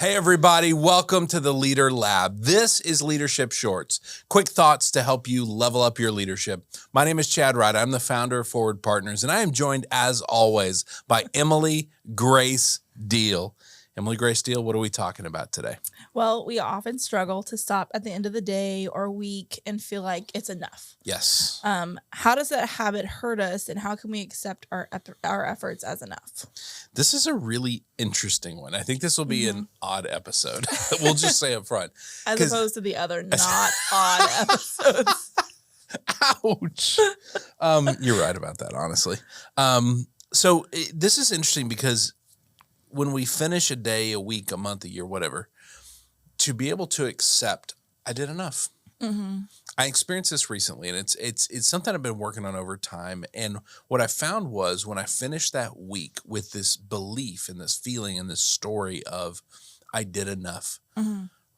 Hey, everybody. Welcome to the Leader Lab. This is Leadership Shorts, quick thoughts to help you level up your leadership. My name is Chad Wright. I'm the founder of Forward Partners, and I am joined, as always, by Emily Grace Deal. Emily Grace Deal, what are we talking about today? Well, we often struggle to stop at the end of the day or week and feel like it's enough. Yes. How does that habit hurt us, and how can we accept our efforts as enough? This is a really interesting one. I think this will be an odd episode. We'll just say up front. As opposed to the other not odd episodes. Ouch. You're right about that, honestly. This is interesting because when we finish a day, a week, a month, a year, whatever, to be able to accept, I did enough. Mm-hmm. I experienced this recently, and it's something I've been working on over time. And what I found was when I finished that week with this belief and this feeling and this story of I did enough,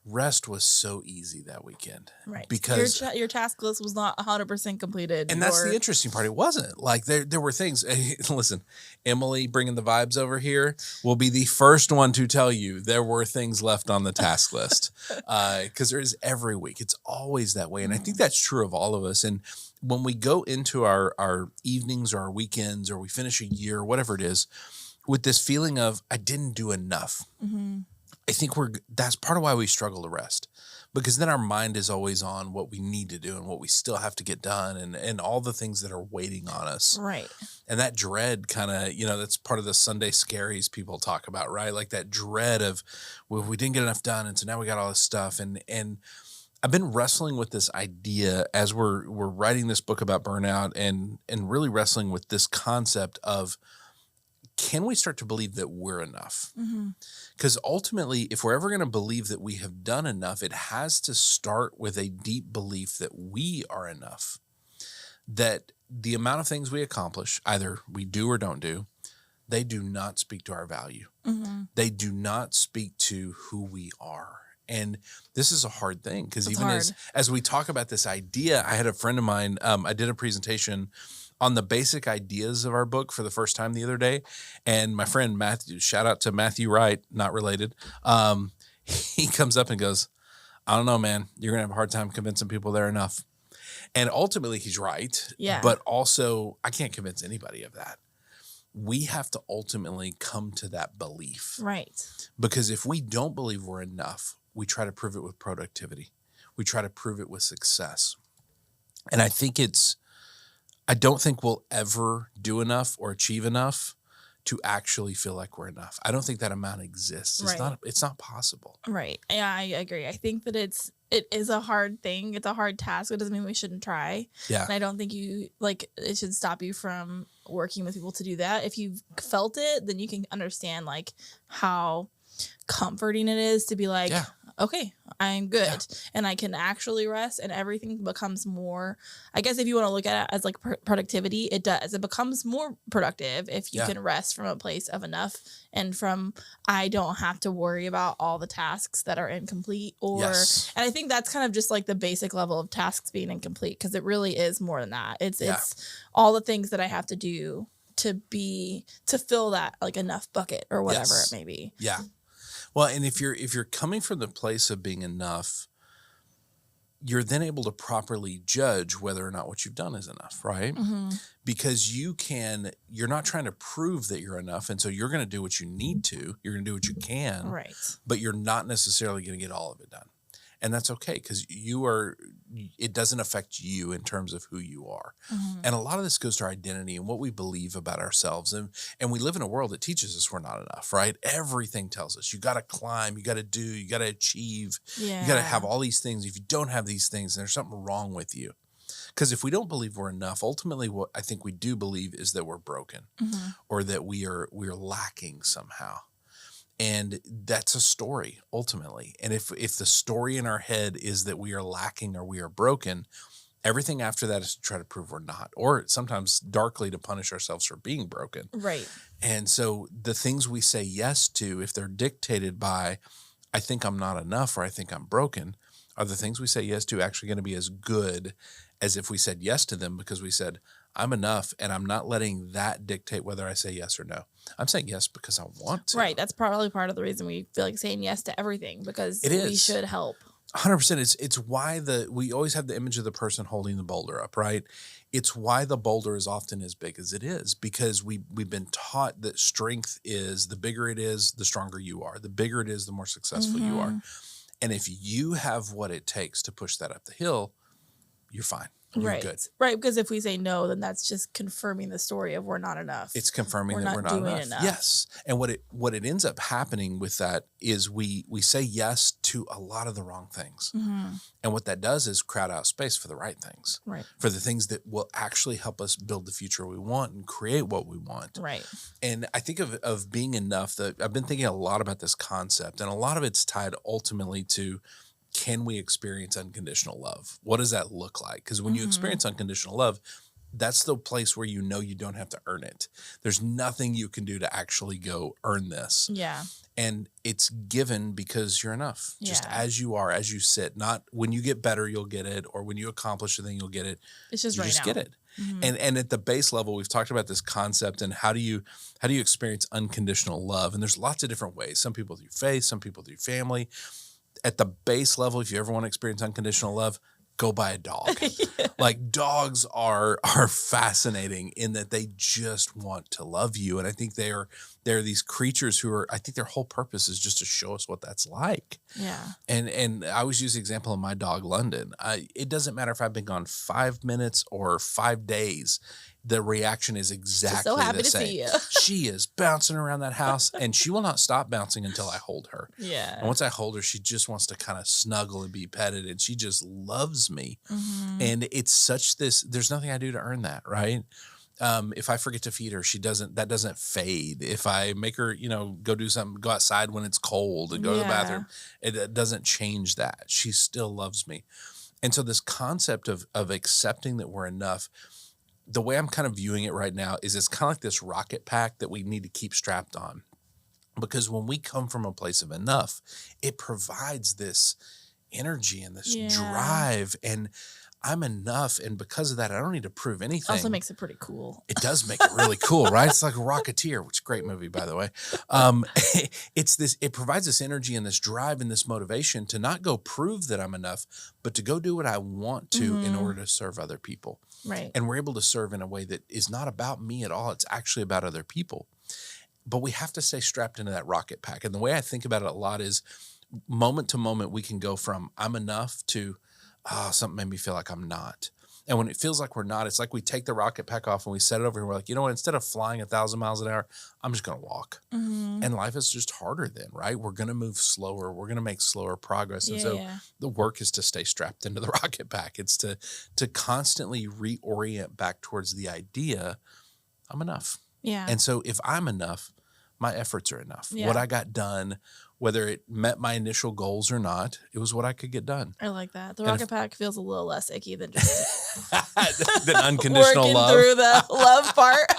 rest was so easy that weekend. Right. Because your task list was not 100% completed. and that's the interesting part. It wasn't. Like there were things. Listen, Emily bringing the vibes over here will be the first one to tell you there were things left on the task list. Because there is every week. It's always that way. And I think that's true of all of us. And when we go into our evenings or our weekends or we finish a year, whatever it is, with this feeling of I didn't do enough. I think that's part of why we struggle to rest, because then our mind is always on what we need to do and what we still have to get done and all the things that are waiting on us. Right. And that dread kind of, that's part of the Sunday scaries people talk about, right? Like that dread of, well, we didn't get enough done. And so now we got all this stuff. And I've been wrestling with this idea as we're writing this book about burnout and really wrestling with this concept of, can we start to believe that we're enough? Because ultimately, if we're ever going to believe that we have done enough, it has to start with a deep belief that we are enough, that the amount of things we accomplish, either we do or don't do, they do not speak to our value. They do not speak to who we are. And this is a hard thing because even as we talk about this idea, I had a friend of mine, I did a presentation on the basic ideas of our book for the first time the other day. And my friend Matthew, shout out to Matthew Wright, not related. He comes up and goes, I don't know, man, you're going to have a hard time convincing people they're enough. And ultimately he's right. Yeah. But also I can't convince anybody of that. We have to ultimately come to that belief. Right. Because if we don't believe we're enough, we try to prove it with productivity. We try to prove it with success. And I don't think we'll ever do enough or achieve enough to actually feel like we're enough. I don't think that amount exists. It's not possible. Right. Yeah, I agree. I think that it is a hard thing. It's a hard task. It doesn't mean we shouldn't try. Yeah. And I don't think it should stop you from working with people to do that. If you've felt it, then you can understand how comforting it is to be like, okay, I'm good and I can actually rest, and everything becomes more, I guess if you want to look at it as like productivity, it does. It becomes more productive if you can rest from a place of enough and from, I don't have to worry about all the tasks that are incomplete and I think that's kind of just like the basic level of tasks being incomplete, because it really is more than that. It's all the things that I have to do to fill that like enough bucket or whatever it may be. Yeah. Well, and if you're coming from the place of being enough, you're then able to properly judge whether or not what you've done is enough, right? Because you're not trying to prove that you're enough. And so you're going to do what you need to, you're going to do what you can, right? But you're not necessarily going to get all of it done. And that's okay, because it doesn't affect you in terms of who you are. And a lot of this goes to our identity and what we believe about ourselves. And we live in a world that teaches us we're not enough, right? Everything tells us you got to climb, you got to do, you got to achieve, you got to have all these things. If you don't have these things, then there's something wrong with you. Because if we don't believe we're enough, ultimately what I think we do believe is that we're broken or that we're lacking somehow. And that's a story, ultimately. And if the story in our head is that we are lacking or we are broken, everything after that is to try to prove we're not, or sometimes darkly to punish ourselves for being broken. Right. And so the things we say yes to, if they're dictated by, I think I'm not enough or I think I'm broken, are the things we say yes to actually going to be as good as if we said yes to them because we said, I'm enough, and I'm not letting that dictate whether I say yes or no. I'm saying yes because I want to. Right. That's probably part of the reason we feel like saying yes to everything, because It we is. should help. 100%. It's why we always have the image of the person holding the boulder up, right? It's why the boulder is often as big as it is, because we've been taught that strength is, the bigger it is, the stronger you are. The bigger it is, the more successful you are. Mm-hmm. And if you have what it takes to push that up the hill, you're fine. You're Right. good. Right. Because if we say no, then that's just confirming the story of we're not enough. It's confirming We're that we're not not doing enough. enough. Yes. And what it ends up happening with that is we say yes to a lot of the wrong things. Mm-hmm. And what that does is crowd out space for the right things. Right. For the things that will actually help us build the future we want and create what we want. Right. And I think of being enough, that I've been thinking a lot about this concept, and a lot of it's tied ultimately to, can we experience unconditional love? What does that look like? Because when you Mm-hmm. experience unconditional love, that's the place where you know you don't have to earn it. There's nothing you can do to actually go earn this. Yeah. And it's given because you're enough, just Yeah. as you are, as you sit. Not when you get better, you'll get it, or when you accomplish a thing, you'll get it. It's just You right just now. get it. Mm-hmm. And at the base level, we've talked about this concept and how do you experience unconditional love? And there's lots of different ways. Some people through faith, some people through family. At the base level, if you ever want to experience unconditional love, go buy a dog. Yeah. Like, dogs are fascinating in that they just want to love you. And I think they're these creatures who are, I think their whole purpose is just to show us what that's like. Yeah. And I always use the example of my dog, London. It doesn't matter if I've been gone 5 minutes or 5 days. The reaction is exactly so happy the to same. see you. She is bouncing around that house, and she will not stop bouncing until I hold her. Yeah. And once I hold her, she just wants to kind of snuggle and be petted, and she just loves me. Mm-hmm. And it's such this, there's nothing I do to earn that, right? If I forget to feed her, that doesn't fade. If I make her, go do something, go outside when it's cold and go to the bathroom, it doesn't change that. She still loves me. And so this concept of accepting that we're enough, the way I'm kind of viewing it right now is it's kind of like this rocket pack that we need to keep strapped on. Because when we come from a place of enough, it provides this energy and this drive, and I'm enough. And because of that, I don't need to prove anything. Also makes it pretty cool. It does make it really cool, right? It's like a Rocketeer, which is a great movie, by the way. It provides this energy and this drive and this motivation to not go prove that I'm enough, but to go do what I want to in order to serve other people. Right. And we're able to serve in a way that is not about me at all. It's actually about other people. But we have to stay strapped into that rocket pack. And the way I think about it a lot is, moment to moment, we can go from I'm enough to, something made me feel like I'm not. And when it feels like we're not, it's like we take the rocket pack off and we set it over and we're like, you know what, instead of flying 1,000 miles an hour, I'm just going to walk. Mm-hmm. And life is just harder then, right? We're going to move slower. We're going to make slower progress. And so the work is to stay strapped into the rocket pack. It's to constantly reorient back towards the idea, I'm enough. Yeah. And so if I'm enough, my efforts are enough. Yeah. What I got done, whether it met my initial goals or not, it was what I could get done. I like that. The rocket pack feels a little less icky than just than unconditional working love. through the love part.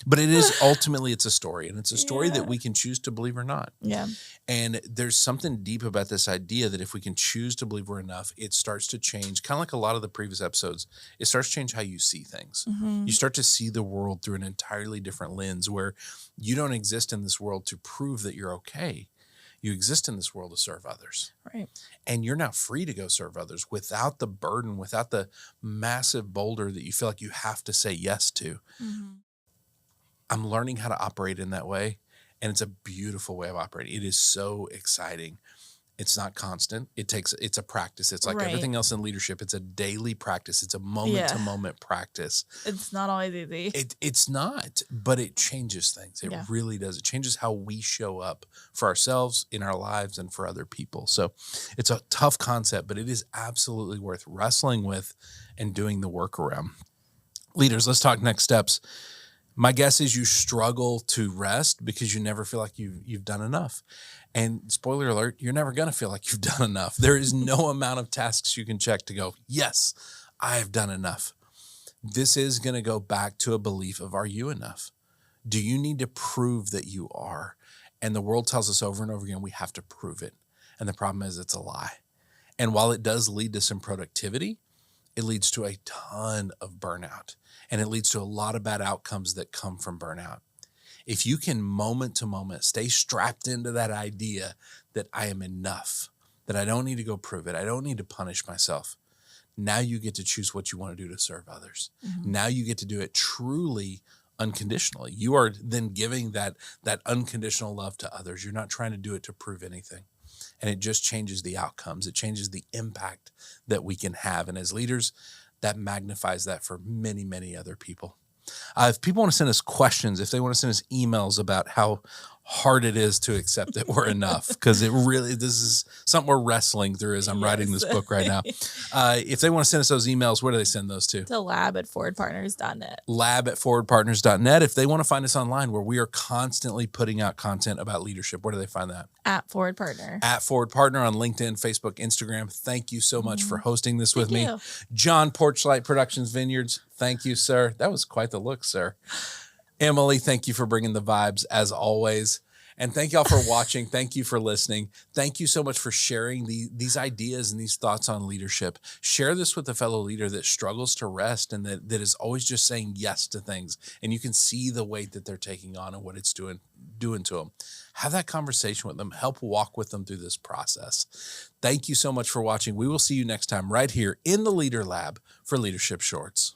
But it is ultimately, it's a story, and it's a story that we can choose to believe or not. Yeah. And there's something deep about this idea that if we can choose to believe we're enough, it starts to change, kind of like a lot of the previous episodes, it starts to change how you see things. Mm-hmm. You start to see the world through an entirely different lens, where you don't exist in this world to prove that you're okay. You exist in this world to serve others. Right. And you're now free to go serve others without the burden, without the massive boulder that you feel like you have to say yes to. Mm-hmm. I'm learning how to operate in that way, and it's a beautiful way of operating. It is so exciting. It's not constant. It's a practice. It's like everything else in leadership. It's a daily practice. It's a moment to moment practice. It's not always easy. It's not, but it changes things. It really does. It changes how we show up for ourselves in our lives and for other people. So it's a tough concept, but it is absolutely worth wrestling with and doing the work around. Leaders, let's talk next steps. My guess is you struggle to rest because you never feel like you've done enough. And spoiler alert, you're never going to feel like you've done enough. There is no amount of tasks you can check to go, yes, I have done enough. This is going to go back to a belief of, are you enough? Do you need to prove that you are? And the world tells us over and over again, we have to prove it. And the problem is it's a lie. And while it does lead to some productivity, it leads to a ton of burnout, and it leads to a lot of bad outcomes that come from burnout. If you can moment to moment stay strapped into that idea that I am enough, that I don't need to go prove it, I don't need to punish myself. Now you get to choose what you want to do to serve others. Mhm. Now you get to do it truly unconditionally. You are then giving that unconditional love to others. You're not trying to do it to prove anything. And it just changes the outcomes. It changes the impact that we can have. And as leaders, that magnifies that for many, many other people. If people want to send us questions, if they want to send us emails about how hard it is to accept that we're enough, because this is something we're wrestling through as I'm writing this book right now. If they want to send us those emails, where do they send those to? To lab@forwardpartners.net. Lab@forwardpartners.net. If they want to find us online, where we are constantly putting out content about leadership, where do they find that? @forwardpartner. @forwardpartner on LinkedIn, Facebook, Instagram. Thank you so much for hosting this with me. you. John, Porchlight Productions Vineyards. Thank you, sir. That was quite the look, sir. Emily, thank you for bringing the vibes as always. And thank y'all for watching. Thank you for listening. Thank you so much for sharing these ideas and these thoughts on leadership. Share this with a fellow leader that struggles to rest and that is always just saying yes to things. And you can see the weight that they're taking on and what it's doing to them. Have that conversation with them. Help walk with them through this process. Thank you so much for watching. We will see you next time right here in the Leader Lab for Leadership Shorts.